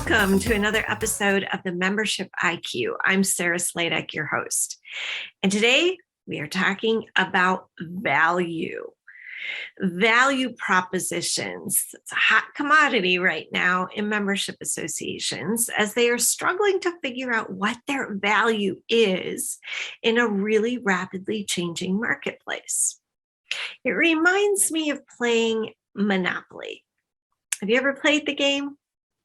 Welcome to another episode of the Membership IQ. I'm Sarah Sladek, your host. And today we are talking about value propositions. It's a hot commodity right now in membership associations as they are struggling to figure out what their value is in a really rapidly changing marketplace. It reminds me of playing Monopoly. Have you ever played the game?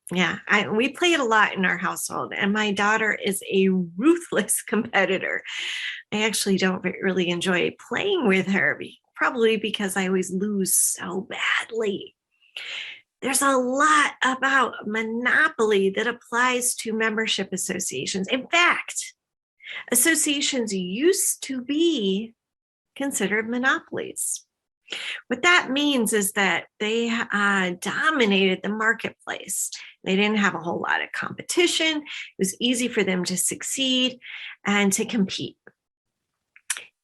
Yeah, we play it a lot in our household, and my daughter is a ruthless competitor. I actually don't really enjoy playing with her, probably because I always lose so badly. There's a lot about Monopoly that applies to membership associations. In fact, associations used to be considered monopolies. What that means is that they dominated the marketplace. They didn't have a whole lot of competition. It was easy for them to succeed and to compete.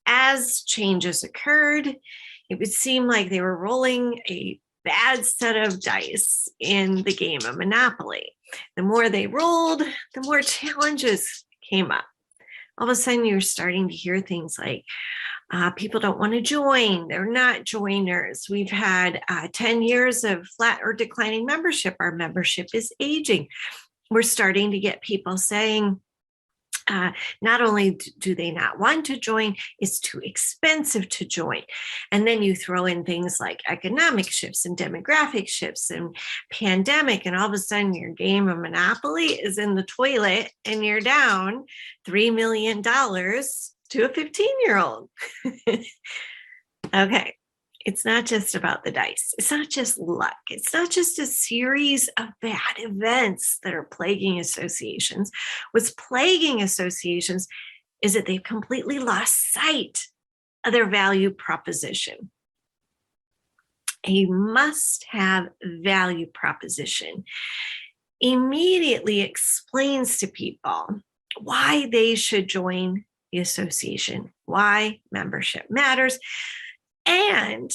As changes occurred, it would seem like they were rolling a bad set of dice in the game of Monopoly. The more they rolled, the more challenges came up. All of a sudden, you're starting to hear things like, people don't want to join. They're not joiners. We've had 10 years of flat or declining membership. Our membership is aging. We're starting to get people saying, not only do they not want to join, it's too expensive to join. And then you throw in things like economic shifts and demographic shifts and pandemic, and all of a sudden your game of Monopoly is in the toilet and you're down $3 million to a 15-year-old. Okay, it's not just about the dice. It's not just luck. It's not just a series of bad events that are plaguing associations. What's plaguing associations is that they've completely lost sight of their value proposition. A must-have value proposition immediately explains to people why they should join the association, why membership matters, and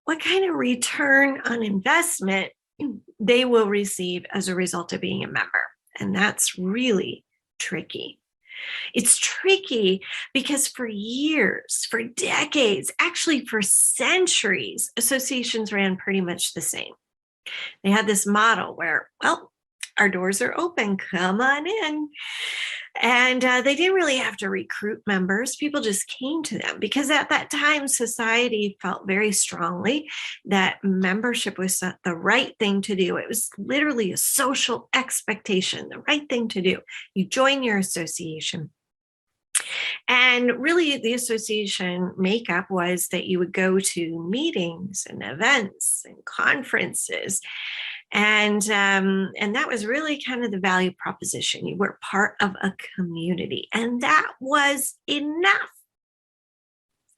what kind of return on investment they will receive as a result of being a member. And that's really tricky. It's tricky because for years, for decades, actually for centuries, associations ran pretty much the same. They had this model where, well, our doors are open, come on in. And they didn't really have to recruit members. People just came to them because at that time, society felt very strongly that membership was the right thing to do. It was literally a social expectation, the right thing to do. You join your association. And really, the association makeup was that you would go to meetings and events and conferences. And that was really kind of the value proposition. You were part of a community, and that was enough.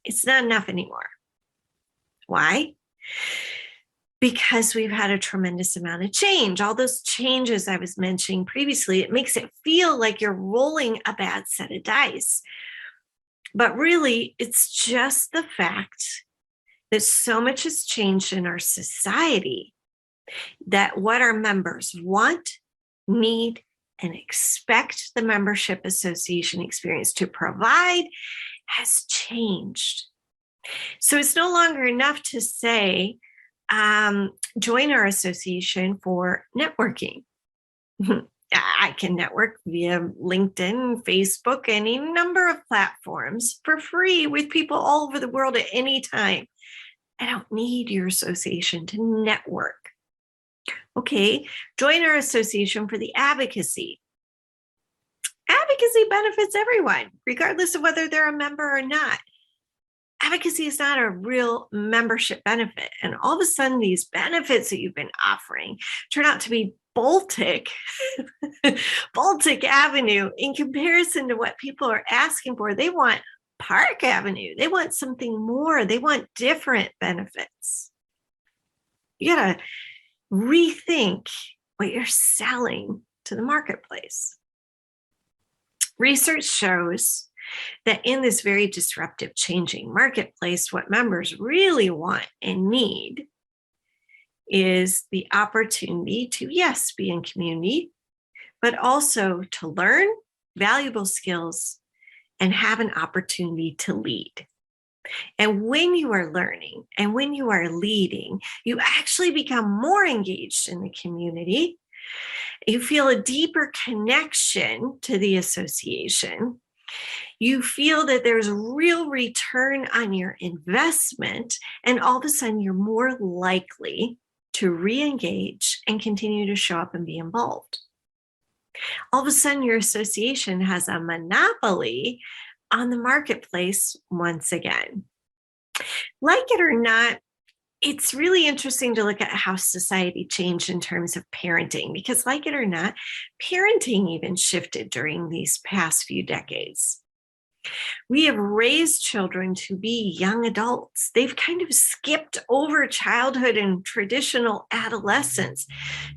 It's not enough anymore. Why? Because we've had a tremendous amount of change. All those changes I was mentioning previously, it makes it feel like you're rolling a bad set of dice. But really, it's just the fact that so much has changed in our society that what our members want, need, and expect the membership association experience to provide has changed. So it's no longer enough to say, join our association for networking. I can network via LinkedIn, Facebook, any number of platforms for free with people all over the world at any time. I don't need your association to network. Okay, join our association for the advocacy. Advocacy benefits everyone, regardless of whether they're a member or not. Advocacy is not a real membership benefit. And all of a sudden, these benefits that you've been offering turn out to be Baltic Avenue in comparison to what people are asking for. They want Park Avenue. They want something more. They want different benefits. You got to rethink what you're selling to the marketplace. Research shows that in this very disruptive, changing marketplace, what members really want and need is the opportunity to, yes, be in community, but also to learn valuable skills and have an opportunity to lead. And when you are learning and when you are leading, you actually become more engaged in the community. You feel a deeper connection to the association. You feel that there's real return on your investment, and all of a sudden you're more likely to re-engage and continue to show up and be involved. All of a sudden your association has a monopoly on the marketplace once again. Like it or not, it's really interesting to look at how society changed in terms of parenting, because like it or not, parenting even shifted during these past few decades. We have raised children to be young adults. They've kind of skipped over childhood and traditional adolescence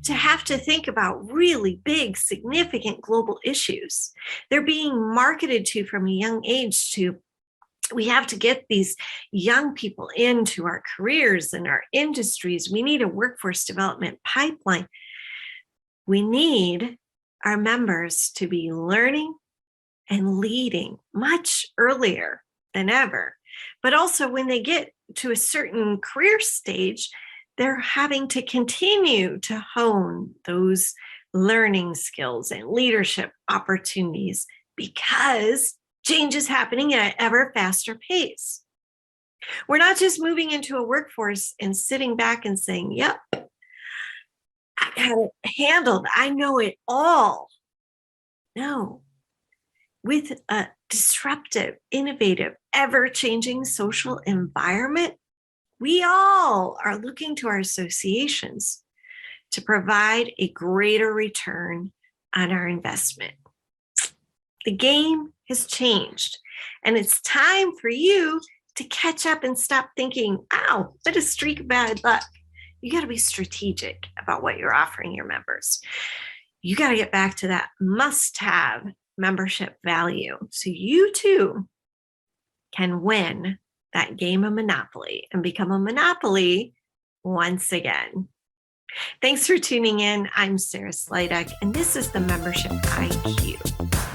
to have to think about really big, significant global issues. They're being marketed to from a young age to we have to get these young people into our careers and our industries. We need a workforce development pipeline. We need our members to be learning and leading much earlier than ever. But also when they get to a certain career stage, they're having to continue to hone those learning skills and leadership opportunities because change is happening at an ever faster pace. We're not just moving into a workforce and sitting back and saying, yep, I got it handled. I know it all. No. With a disruptive, innovative, ever-changing social environment, we all are looking to our associations to provide a greater return on our investment. The game has changed, and it's time for you to catch up and stop thinking, ow, what a streak of bad luck. You got to be strategic about what you're offering your members. You got to get back to that must-have membership value so you too can win that game of Monopoly and become a Monopoly once again. Thanks for tuning in. I'm Sarah Sladek, and this is the Membership IQ.